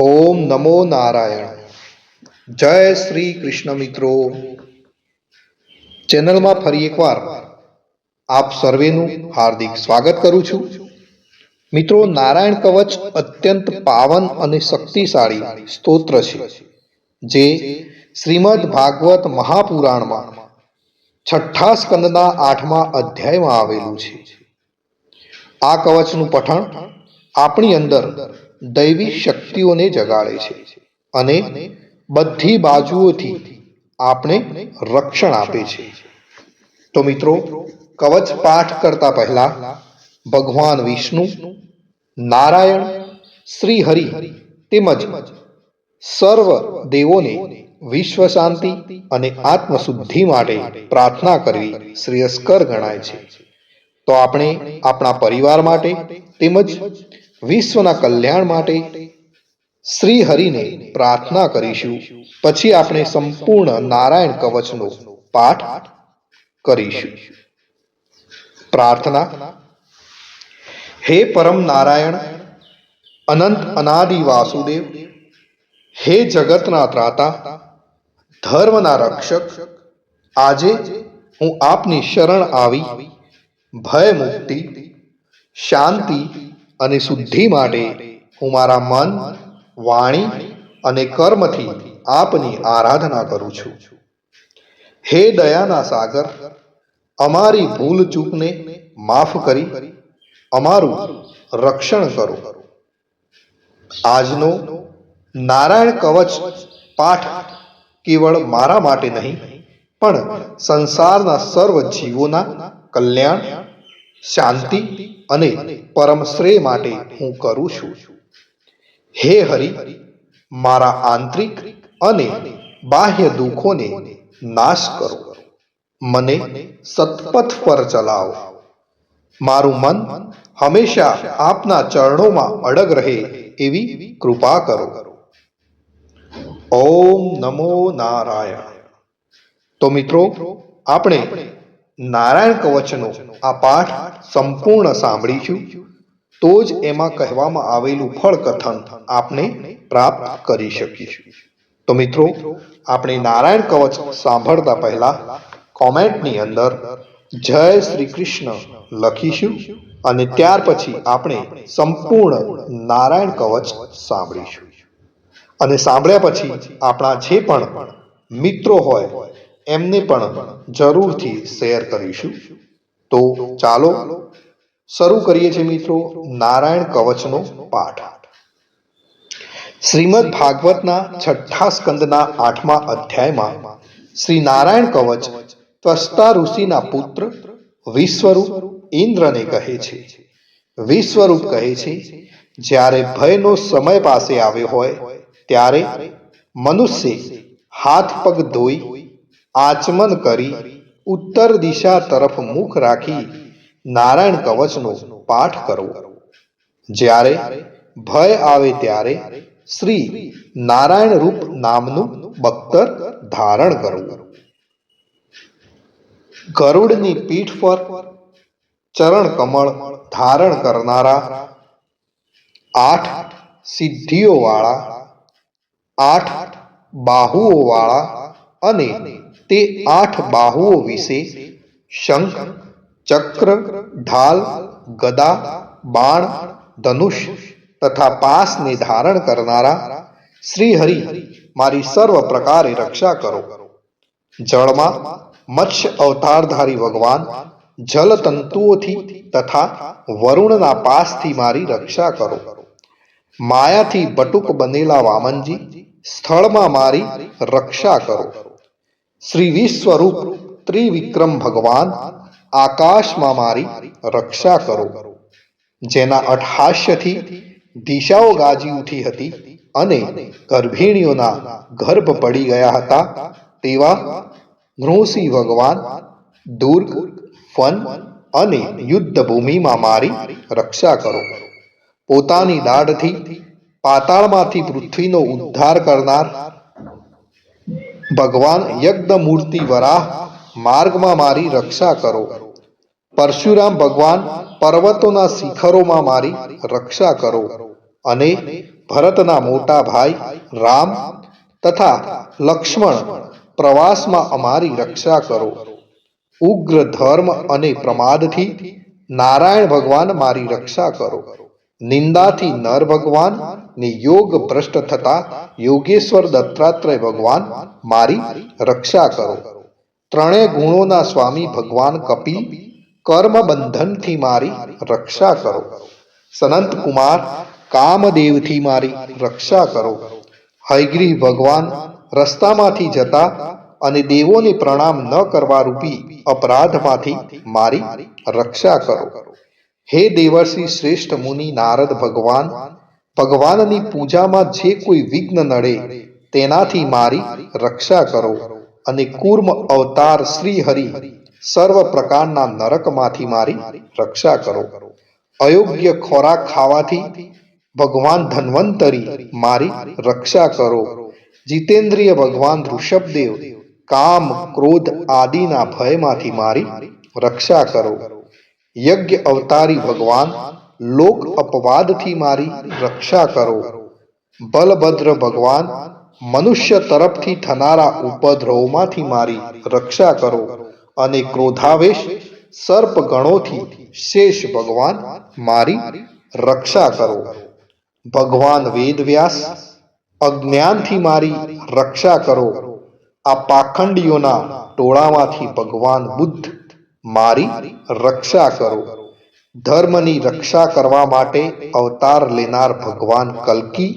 ઓમ નમો નારાયણ. જય શ્રી કૃષ્ણ મિત્રો. ચેનલમાં ફરી એકવાર આપ સર્વેનું હાર્દિક સ્વાગત કરું છું. મિત્રો, નારાયણ કવચ અત્યંત પાવન અને શક્તિશાળી સ્તોત્ર છે, જે શ્રીમદ ભાગવત મહાપુરાણમાં છઠ્ઠા સ્કંદના 8મા અધ્યાયમાં આવેલું છે. આ કવચનું પઠન આપણી અંદર દૈવી શક્તિઓને જગાડે છે અને બધી બાજુઓથી આપણે રક્ષણ આપે છે. તો મિત્રો, કવચ પાઠ કરતા પહેલા ભગવાન વિષ્ણુ, નારાયણ, શ્રી હરિ તેમજ સર્વ દેવોને વિશ્વ શાંતિ અને આત્મશુદ્ધિ માટે પ્રાર્થના કરવી શ્રેયસ્કર ગણાય છે. તો આપણે આપણા પરિવાર માટે તેમજ વિશ્વના કલ્યાણ માટે શ્રી હરિને પ્રાર્થના કરીશું. પછી આપણે સંપૂર્ણ નારાયણ કવચનો પાઠ કરીશું. પ્રાર્થના. હે પરમ નારાયણ, અનંત અનાદિ વાસુદેવ, હે જગતના ત્રાતા, ધર્મના રક્ષક, આજે હું આપની શરણ આવી ભય મુક્તિ, શાંતિ અને શુદ્ધિ માટે હું મારા મન, વાણી અને કર્મથી આપની આરાધના કરું છું. હે દયાના સાગર, અમારી ભૂલ ચૂકને માફ કરી અમારું રક્ષણ કરો. આજનો નારાયણ કવચ પાઠ કેવળ મારા માટે નહીં, પણ સંસારના સર્વ જીવોના કલ્યાણ, શાંતિ અને પરમ શ્રેય માટે હું કરું છું. હે હરિ, મારા આંતરિક અને બાહ્ય દુઃખોને નાશ કરો. મને સત્પથ પર ચલાવો. મારું મન હંમેશા આપના ચરણોમાં અડગ રહે એવી કૃપા કરો. ઓમ નમો નારાયણ. તો મિત્રો, આપણે નારાયણ કવચનો આ પાઠ સંપૂર્ણ સાંભળીશું, તો જ એમાં કહેવામાં આવેલું ફળ કથન આપણે પ્રાપ્ત કરી શકીશું. તો મિત્રો, આપણે નારાયણ કવચ સાંભળતા પહેલા કોમેન્ટની અંદર જય શ્રી કૃષ્ણ લખીશું અને ત્યાર પછી આપણે સંપૂર્ણ નારાયણ કવચ સાંભળીશું. અને સાંભળ્યા પછી આપણા જે પણ મિત્રો હોય એમને પણ જરૂરથી શેર કરીશું. તો ચાલો શરૂ કરીએ છીએ મિત્રો નારાયણ કવચનો પાઠ. શ્રીમદ ભાગવતના છઠ્ઠા સ્કંદના 8મા અધ્યાયમાં શ્રી નારાયણ કવચ ત્વષ્ટા ઋષિના પુત્ર વિશ્વરૂપ ઇન્દ્રને કહે છે. વિશ્વરૂપ કહે છે, જ્યારે ભયનો સમય પાસે આવ્યો હોય ત્યારે મનુષ્ય હાથ પગ ધોઈ આચમન કરી ઉત્તર દિશા તરફ મુખ રાખી નારાયણ કવચનો પાઠ કરવો. જ્યારે ભય આવે ત્યારે શ્રી નારાયણ રૂપ નામનું બખ્તર ધારણ કરવું. ગરુડની પીઠ પર ચરણ કમળ ધારણ કરનારા, 8 સિદ્ધિઓ વાળા, 8 બાહુઓ વાળા અને તે 8 બાહુઓ વિશે શંખ, ચક્ર, ઢાલ, ગદા, બાણ, ધનુષ તથા પાસને ધારણ કરનારા શ્રી હરિ મારી સર્વ પ્રકારે રક્ષા કરો. જળમાં મત્સ્ય અવતારધારી ભગવાન જલ તંતુઓથી તથા વરુણના પાસથી મારી રક્ષા કરો. માયાથી બટુક બનેલા વામનજી સ્થળમાં મારી રક્ષા કરો. શ્રી વિશ્વરૂપ ત્રિવિક્રમ ભગવાન આકાશમાં મારી રક્ષા કરો. જેના અટ્ટહાસ્યથી દિશાઓ ગાજી ઉઠી હતી અને ગર્ભિણીઓના ગર્ભ પડી ગયા હતા તેવા નૃસિંહ ભગવાન દુર્ગ, ફન અને યુદ્ધ ભૂમિમાં મારી રક્ષા કરો. પોતાની દાઢથી પાતાળમાંથી પૃથ્વીનો ઉદ્ધાર કરનાર ભગવાન યજ્ઞમૂર્તિ વરાહ માર્ગમાં મારી રક્ષા કરો. પરશુરામ ભગવાન પર્વતોના શિખરોમાં મારી રક્ષા કરો. અને ભરતના મોટા ભાઈ રામ તથા લક્ષ્મણ પ્રવાસમાં અમારી રક્ષા કરો. ઉગ્ર ધર્મ અને પ્રમાદથી નારાયણ ભગવાન મારી રક્ષા કરો. નિંદાથી નર ભગવાન ને યોગ ભ્રષ્ટ થતા યોગેશ્વર દત્તાત્રેય ભગવાન મારી રક્ષા કરો. ત્રણેય ગુણોના સ્વામી ભગવાન કપિલ કર્મ બંધનથી મારી રક્ષા કરો. સનંત કુમાર કામદેવથી મારી રક્ષા કરો. હયગ્રીવ ભગવાન રસ્તામાંથી જતા અને દેવોને પ્રણામ ન કરવા રૂપી અપરાધમાંથી મારી રક્ષા કરો. હે દેવર્ષિ શ્રેષ્ઠ મુનિ નારદ ભગવાન, ભગવાનની પૂજામાં જે કોઈ વિઘ્ન નડે તેનાથી મારી રક્ષા કરો. અને કૂર્મ અવતાર શ્રી હરિ સર્વ પ્રકારના નરકમાંથી મારી રક્ષા કરો. અયોગ્ય ખોરાક ખાવાથી ભગવાન ધન્વંતરી મારી રક્ષા કરો. જીતેન્દ્રિય ભગવાન ઋષભદેવ કામ ક્રોધ આદિના ભયમાંથી મારી રક્ષા કરો. યજ્ઞ અવતારી ભગવાન લોક અપવાદથી મારી રક્ષા કરો. બલભદ્ર ભગવાન મનુષ્ય તરફથી થનારા ઉપદ્રવોમાંથી મારી રક્ષા કરો. અને ક્રોધાવેશ સર્પ ગણોથી શેષ ભગવાન મારી રક્ષા કરો. ભગવાન વેદવ્યાસ અજ્ઞાનથી મારી રક્ષા કરો. આ પાખંડીઓના ટોળામાંથી ભગવાન બુદ્ધ મારી રક્ષા કરો. ધર્મની રક્ષા કરવા માટે અવતાર લેનાર ભગવાન કલ્કી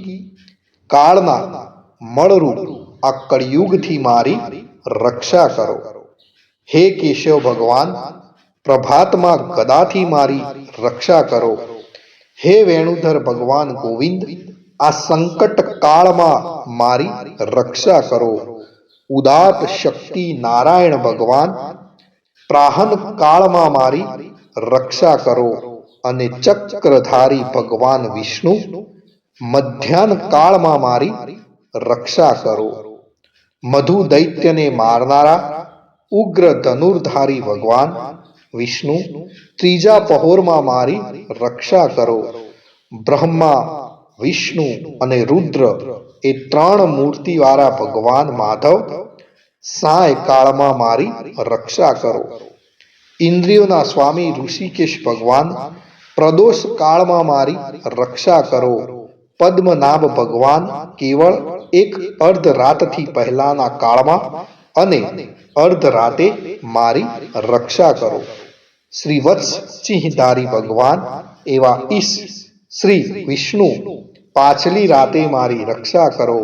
કાળના મળરૂપ આ કળિયુગથી મારી રક્ષા કરો. હે કેશવ ભગવાન પ્રભાતમાં ગદાથી મારી રક્ષા કરો. હે વેણુધર ભગવાન ગોવિંદ આ સંકટ કાળમાં મારી રક્ષા કરો. ઉદાત શક્તિ નારાયણ ભગવાન પ્રાહન કાળમાં મારી રક્ષા કરો. અને ચક્રધારી ભગવાન વિષ્ણુ મધ્યાહન કાળમાં મારી રક્ષા કરો. મધુ દૈત્યને મારનારા ઉગ્ર ધનુર્ધારી ભગવાન વિષ્ણુ ત્રીજા પહોરમાં મારી રક્ષા કરો. બ્રહ્મા વિષ્ણુ અને રુદ્ર એ ત્રણ મૂર્તિવાળા ભગવાન માધવ સાય કાળમાં મારી રક્ષા કરો. ઇન્દ્રિયોના સ્વામી ઋષિકેશ ભગવાન પ્રદોષ કાળમાં મારી રક્ષા કરો. પદ્મનાભ ભગવાન કેવળ એક અર્ધ રાતથી પહેલાના કાળમાં અને અર્ધ રાતે મારી રક્ષા કરો. શ્રી વત્સ સિંહધારી ભગવાન એવા ઈશ શ્રી વિષ્ણુ પાછલી રાતે મારી રક્ષા કરો.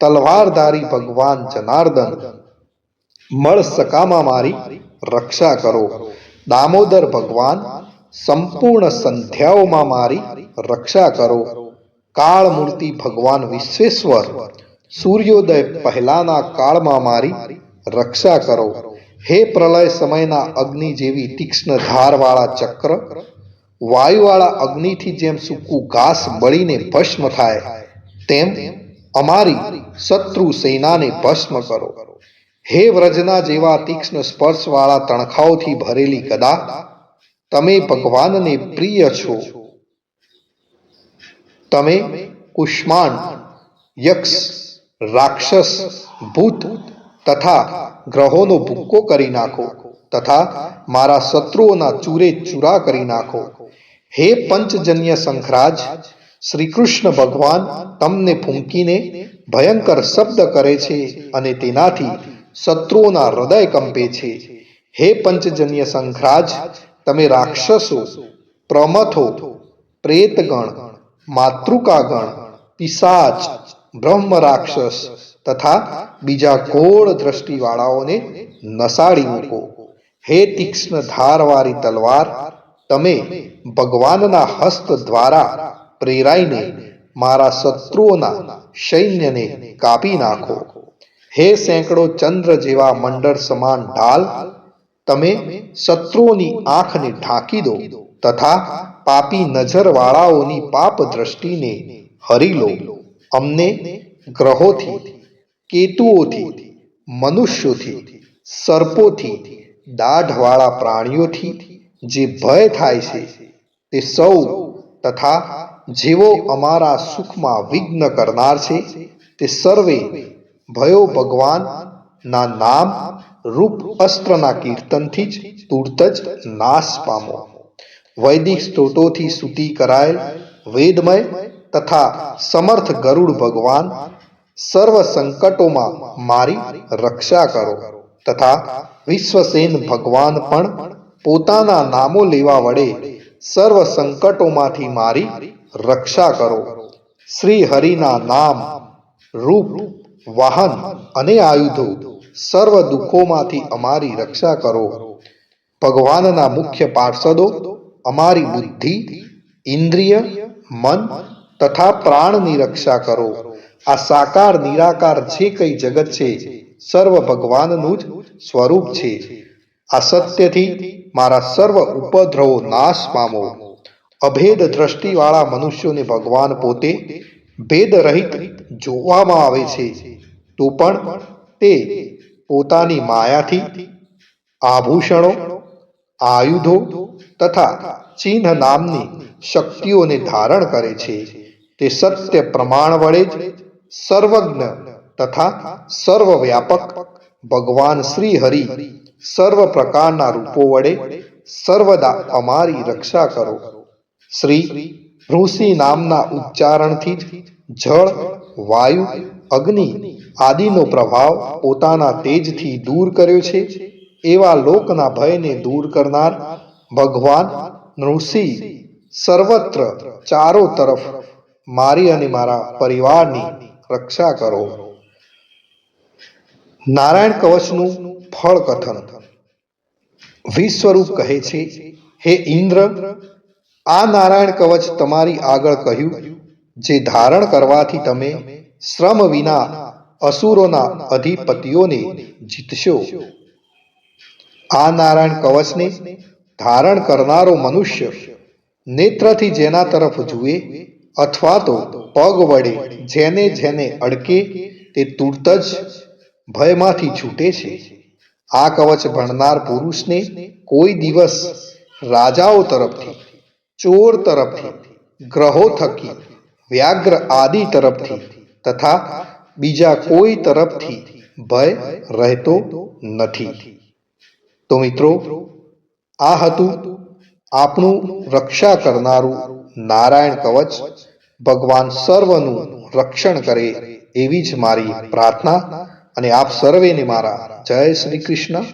તલવારધારી ભગવાન જનાર્દન મળસકામાં મારી રક્ષા કરો. દામોદર ભગવાન સંપૂર્ણ સંધ્યાઓમાં મારી રક્ષા કરો. કાળમૂર્તિ ભગવાન વિશ્વેશ્વર સૂર્યોદય પહેલાના કાળમાં મારી રક્ષા કરો. હે પ્રલય સમયના અગ્નિ જેવી તીક્ષ્ણ ધારવાળા ચક્ર, વાયુવાળા અગ્નિથી જેમ સૂકું ઘાસ બળીને ભસ્મ થાય તેમ અમારી શત્રુ સેનાને ભસ્મ કરો. હે વ્રજના જેવા તીક્ષ્ણ સ્પર્શવાળા તણખાઓથી ભરેલી ગદા, તમે ભગવાનને પ્રિય છો. તમે કુષ્માંડ યક્ષ રાક્ષસ ભૂત તથા ગ્રહોનો ભૂક્કો કરી નાખો તથા મારા શત્રુઓના ચૂરે ચૂરા કરી નાખો. હે પંચજન્ય શંખરાજ શ્રી કૃષ્ણ ભગવાન તમને ફૂંકીને ભયંકર શબ્દ કરે છે અને તેનાથી શત્રુઓના હૃદય કંપે છે. હે પંચજન્ય શંખરાજ તમે રાક્ષસો, પ્રમથો, પ્રેતગણ, માતૃકાગણ, પિશાચ, બ્રહ્મ રાક્ષસ તથા બીજા ઘોર દ્રષ્ટિવાળાઓને નસાડી મૂકો. હે તીક્ષ્ણ ધારવાળી તલવાર, તમે ભગવાનના હસ્ત દ્વારા પ્રેરાઈને મારા શત્રુઓના સૈન્યને કાપી નાખો. હે સેંકડો ચંદ્ર જેવા મંડળ સમાન ઢાલ, તમે શત્રુઓની આંખને ઢાંકી દો તથા પાપી નજરવાળાઓની પાપ દ્રષ્ટિને હરી લો. અમને ગ્રહોથી, કેતુઓથી, મનુષ્યોથી, સર્પોથી, દાઢવાળા પ્રાણીઓથી જે ભય થાય છે તે સૌ તથા જેવો અમારા સુખમાં વિઘ્ન કરનાર છે, તે સર્વે ભયો ભગવાનના નામ રૂપ અસ્ત્રના કીર્તનથી જ તુરત જ નાશ પામો. વૈદિક સ્ત્રોતોથી સ્તુતિ કરાયેલ વેદમય તથા સમર્થ ગરુડ ભગવાન સર્વ સંકટોમાં મારી રક્ષા કરો તથા વિશ્વસેન ભગવાન પણ પોતાના નામો લેવા વડે સર્વ સંકટોમાંથી મારી રક્ષા કરો. શ્રી હરિના નામ રૂપ વાહન અને આયુધો સર્વ દુઃખોમાંથી અમારી રક્ષા કરો. ભગવાનના મુખ્ય પાર્ષદો અમારી બુદ્ધિ, ઇન્દ્રિય, મન તથા પ્રાણની રક્ષા કરો. આ સાકાર નિરાકાર જે કંઈ જગત છે સર્વ ભગવાનનું જ સ્વરૂપ છે. આ સત્યથી મારા સર્વ ઉપદ્રવો નાશ પામો. અભેદ દ્રષ્ટિવાળા મનુષ્યોને ભગવાન પોતે ભેદ રહિત જોવામાં આવે છે, તો પણ તે પોતાની માયાથી આભૂષણો, આયુધો તથા ચિહ્ન નામની શક્તિઓને ધારણ કરે છે. તે સત્ય પ્રમાણ વડે જ સર્વજ્ઞ તથા સર્વવ્યાપક ભગવાન શ્રી હરિ સર્વ પ્રકારના રૂપો વડે સર્વદા અમારી રક્ષા કરો. શ્રી ઋષિ નામના ઉચ્ચારણથી જ જળ, વાયુ, અગ્નિ આદિનો પ્રભાવ પોતાના તેજથી દૂર કર્યો છે. એવા લોકના ભયને દૂર કરનાર ભગવાન ઋષિ સર્વત્ર ચારો તરફ મારી અને મારા પરિવારની રક્ષા કરો. નારાયણ કવચનું ફળ કથન. વિશ્વરૂપ કહે છે, હે ઇન્દ્ર, આ નારાયણ કવચ તમારી આગળ કહ્યું, જે ધારણ કરવાથી તમે શ્રમ વિના અસુરોના અધિપતિઓને જીતશો. આ નારાયણ કવચને ધારણ કરનારો મનુષ્ય નેત્રથી જેના તરફ જુએ અથવા તો પગ વડે જેને જેને અડકે તે તુરત જ ભયમાંથી છૂટે છે. આ કવચ ભણનાર પુરુષને કોઈ દિવસ રાજાઓ તરફથી, ચોર તરફથી, ગ્રહો થકી, વ્યાઘ્ર આદિ તરફથી તથા બીજા કોઈ તરફથી ભય રહેતો નથી. તો મિત્રો, આ હતું આપણું રક્ષા કરનારું નારાયણ કવચ. ભગવાન સર્વનું રક્ષણ કરે એવી જ મારી પ્રાર્થના. અને આપ સર્વેને મારા જય શ્રી કૃષ્ણ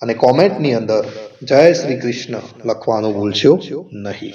અને કોમેન્ટની અંદર જય શ્રી કૃષ્ણ લખવાનું ભૂલશો નહીં.